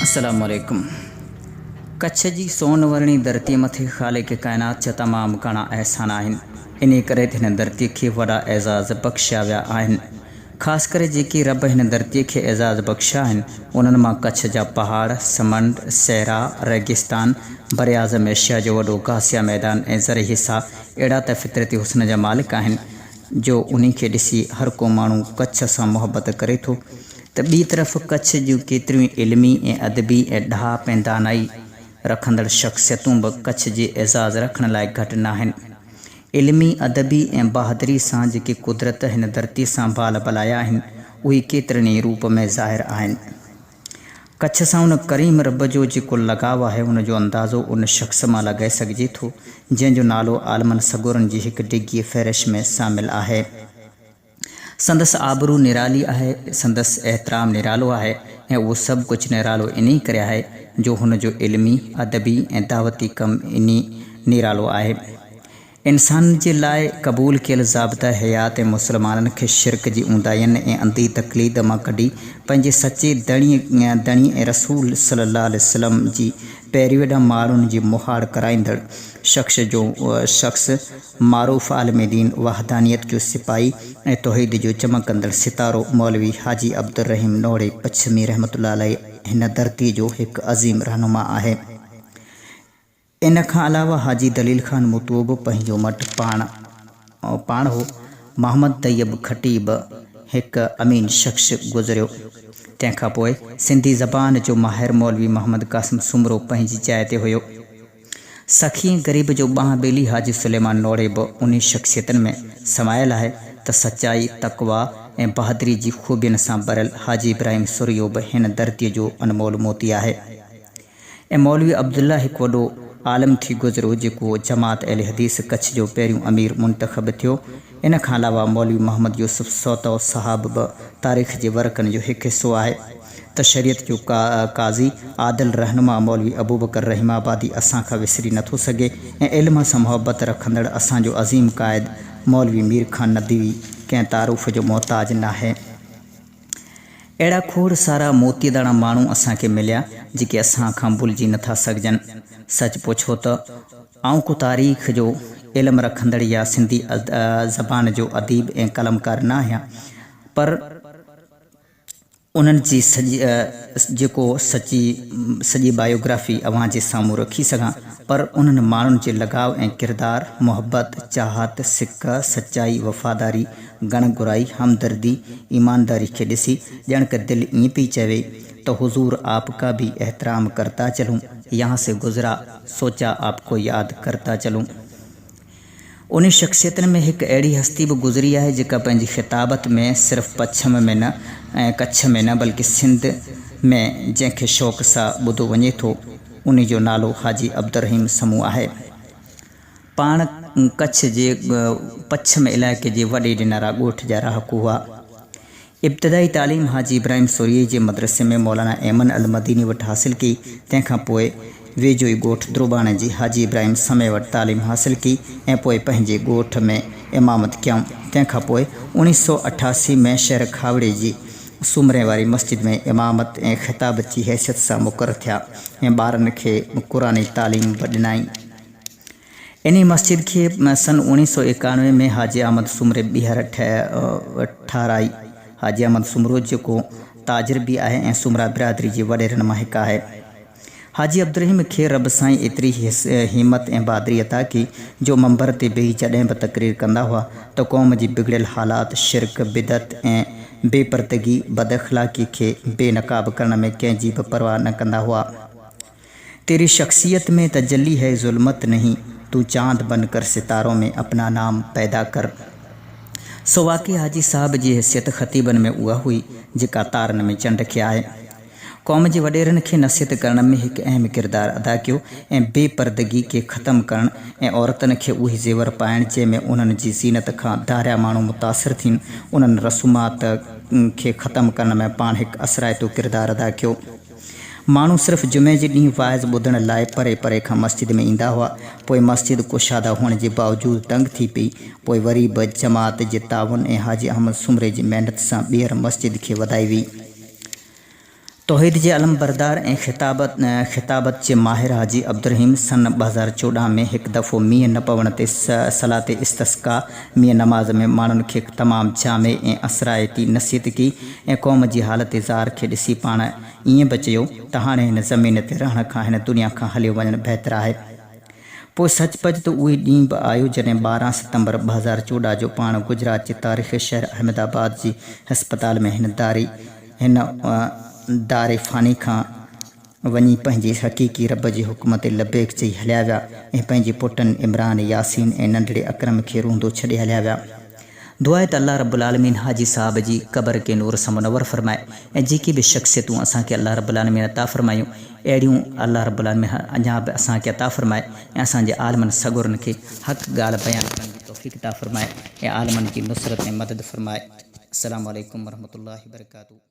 अस्सलामुअलैकुम। कच्छ जी सोनवर्णी धरती मथे ख़ालिक़ काइनात जा तमाम घणा एहसान आहिनि। इन करे हिन धरती के वॾा एज़ाज़ बख़्शिया विया आहिनि। ख़ासि करे जेके रब हिन धरती के एज़ाज़ बख़्शिया आहिनि उन्हनि मां कच्छ जा पहाड़, समंड, सहरा, रेगिस्तान, बर आज़म एशिया जो वॾो घासिया मैदान ऐं ज़रई हिस्सा अहिड़ा त फितरती हुस्न जा मालिक आहिनि जो उन्हीं खे ॾिसी हर को माण्हू कच्छ सां मुहबत करे थो। त ॿी तरफ़ कच्छ जूं केतिरियूं इल्मी ऐं अदबी ऐं ढाप ऐं दानाई रखंदड़ शख़्सियतूं बि कच्छ जे एज़ाज़ रखण लाइ घटि न आहिनि। इल्मी, अदबी ऐं बहादुरी सां जेके कुदरत हिन धरती सां बाल बलाया आहिनि उहे केतिरनि ई रूप में ज़ाहिर आहिनि। कच्छ सां उन करीम रब जो जेको लगाव आहे उनजो अंदाज़ो उन शख़्स मां लॻाए सघिजे थो जंहिंजो नालो आलमनि सगोरनि जी हिकु डिघी फ़हरिश में शामिल आहे। संदसि आबरू निराली आहे, संदसि एहतराम निरालो आहे ऐं उहो सभु कुझु निरालो इन करे आहे जो हुनजो इल्मी, अदबी ऐं दावती कमु इन निरालो आहे। इंसान जे लाइ क़बूल कयल ज़ाब्ता हयात ऐं मुसलमाननि खे शिरक जी ऊंदाहियुनि ऐं अंधी तक़लीद मां कढी पंहिंजे सचे दणी ऐं रसूल सल्लल्लाहु अलैहि वसल्लम जी पैरवी ॾांहुं माण्हुनि जी मुहाड़ कराईंदड़ शख़्स मारूफ़ आलिम दीन वहदानियत जो सिपाही ऐं तौहीद जो चमकंदड़ सितारो मौलवी हाजी अब्दुर रहीम नोड़े पच्छमी रहमतुल्लाह अलैह हिन धरती जो हिकु अज़ीम रहनुमा आहे। इन खां अलावा हाजी दलील ख़ान मुतूब पंहिंजो मट पाण हो। मोहम्मद तैयब खटीब हिकु अमीन शख़्स गुज़रियो। तंहिंखां पोइ सिंधी ज़बान जो माहिर मौलवी मोहम्मद क़ासिम सुमरो पंहिंजी जाइ ते हुयो। सखी ग़रीब जो ॿांह ॿेली हाजी सुलेमान नोड़े बि उन शख़्सियतनि में समायल आहे त सचाई, तक़वा ऐं बहादुरी जी ख़ूबियुनि सां भरियल हाजी इब्राहिम सुरियो बि हिन धरतीअ जो अनमोल मोती आहे। ऐं मौलवी अब्दुल्ला हिकु वॾो आलम थी गुज़रियो जेको जमात अहले हदीस कच्छ जो पहिरियों अमीर मुंतख़ब थियो। इन खां अलावा मौलवी मोहम्मद यूसुफ सौतो साहब बि तारीख़ जे वर्कनि जो हिकु हिसो आहे। त शरीयत जो काज़ी आदिल रहनुमा मौलवी अबूबकर रहीमाबादी असां खां विसरी नथो सघे ऐं इल्म सां मुहबत रखंदड़ असांजो अज़ीम क़ाइद मौलवी मीर खान नदवी कंहिं तारुफ़ जो मोहताज न आहे। अहिड़ा खोड़ सारा मोतीदाणा माण्हू असांखे मिलिया जेके असां खां भुलिजी नथा सघजनि। सच पुछो त आउं को तारीख़ जो इल्मु रखंदड़ या सिंधी ज़बान जो अदीब ऐं कलमकार न आहियां, पर उन्हनि जी जेको सॼी बायोग्राफ़ी अव्हां जे साम्हूं रखी सघां, पर उन्हनि माण्हुनि जे लगाव ऐं किरदार, मुहबत, चाहत, सिक, सचाई, वफ़ादारी, गणगुराई, हमदर्दी, ईमानदारी खे ॾिसी ॼण के दिलि ईअं पई चवे तो हुजूर आपका भी एहतराम करता चलूं, यहाँ से गुज़रा सोचा आपको याद करता चलूं। उन शख़्सियतनि में हिकु अहिड़ी हस्ती बि गुज़री आहे जेका पंहिंजी ख़िताबत में सिर्फ़ु पच्छम में न ऐं कच्छ में न बल्कि सिंध में जंहिंखे शौक़ सां ॿुधो वञे थो उन जो नालो हाजी अब्दुर रहीम समूह आहे। पाण कच्छ जे पच्छम इलाइक़े जे वॾे ॾिनारा ॻोठ जा रहाकू हुआ। इब्तिदाई तालीम हाजी इब्राहिम सोरीअ जे मदरसे में मौलाना ऐमन अल मदीनी वटि हासिल की। तंहिंखां पोइ वेझो ई ॻोठ द्रुबाणे जी हाजी इब्राहिम समय वटि तालीम हासिल की ऐं पोइ पंहिंजे ॻोठ में इमामत कयऊं। तंहिंखां पोइ 1988 में शहर खावड़े जी सुमरे वारी मस्जिद में इमामत ऐं ख़िताबत जी हैसियत सां मुक़ररु थिया ऐं ॿारनि खे क़ुरानी तालीम बि ॾिनाई। इन मस्जिद खे सन 1991 में हाजी अहमद सुमरे ॿीहर ठाराई। हाजी अहमद सुमरो जेको ताजिर बि आहे ऐं सुमरा बिरादरी जे वॾेरनि मां हिकु आहे। हाजी अब्दुर रहीम खे रब साईं एतिरी हिम्मत ऐं बहादुरी अता की जो मंबर ते वेही जॾहिं बि तक़रीर कंदा हुआ त क़ौम जी बिगड़ियल हालात, शिरक, बिदत ऐं बेपर्दगी, बदअख़लाक़ी खे बेनकाब करण में कंहिंजी बि परवाह न कंदा हुआ। तेरी शख्सियत में तजल्ली है ज़ुल्मत नहीं, तू चांद बनकर सितारों में अपना नाम पैदा कर। सो वाक़ई हाजी साहब जी हैसियत ख़तीबनि में उहा हुई जेका तारनि में चंड खे आहे। क़ौम जे वॾेरनि खे नसीहत करण में हिकु अहम किरदारु अदा कयो ऐं बेपर्दगी खे ख़तमु करण ऐं औरतुनि खे उहे ज़ेवर पाइण जंहिंमें उन्हनि जी ज़ीनत खां धारिया माण्हू मुतासिर थियनि, उन्हनि रसूमात खे ख़तमु करण में पाण हिकु असराइतो किरदारु अदा कयो। माण्हू सिर्फ़ु जुमे जे ॾींहुं वाइज़ ॿुधण लाइ परे परे खां मस्जिद में ईंदा हुआ। पोइ मस्जिद कुशादा हुअण जे बावजूदु तंग थी पई। पोइ वरी बि जमात जे ताउन ऐं हाजी अहमद सुमरे जी महिनत सां ॿीहर मस्जिद खे वधाई हुई। तौहीद जे अलम बरदार ऐं ख़िताबत जे माहिर हाजी अब्दुर्रहीम सन 2014 में एक दफ़ो मींहुं न पवण ते सलाते इस्तिस्का मींहुं नमाज़ में माण्हुनि खे तमामु जामे ऐं असराइती नसीहत की ऐं क़ौम जी हालत ज़ार खे ॾिसी पाण ईअं बि चयो त हाणे हिन ज़मीन ते रहण खां हिन दुनिया खां हलियो वञणु बहितरु आहे। पोइ सचपच त उहे ॾींहुं बि आयो जॾहिं 12 सितंबर 2014 जो पाण गुजरात जे तारीख़ी शहर अहमदाबाद जी हस्पताल में हिन दारे फ़ानी खां वञी पंहिंजी हक़ीक़ी रब जे हुकुम ते लबैक चई हलिया विया ऐं पंहिंजे पुटनि इमरान यासीन ऐं नंढड़े अकरम खे रूंदो छॾे हलिया विया। दुआ आहे त अल्लाह रब्बुल आलमीन हाजी साहब जी क़बर के नूर सां मुनव्वर फरमाए ऐं जेकी बि शख़्सियतूं असांखे अल्लाह रब्बुल आलमीन अता फ़रमायूं अहिड़ियूं अल्लाह रब्बुल आलमीन अञा बि असांखे अता फ़रमाए ऐं असांजे आलमनि सगुरनि खे हक़ ॻाल्हि बयानु करण जी तौफ़ीक़ अता फ़रमाए ऐं आलमनि जी नुसरत ऐं मदद फ़रमाए। अस्सलामु अलैकुम वरहमतुल्लाहि वबरकातुहू।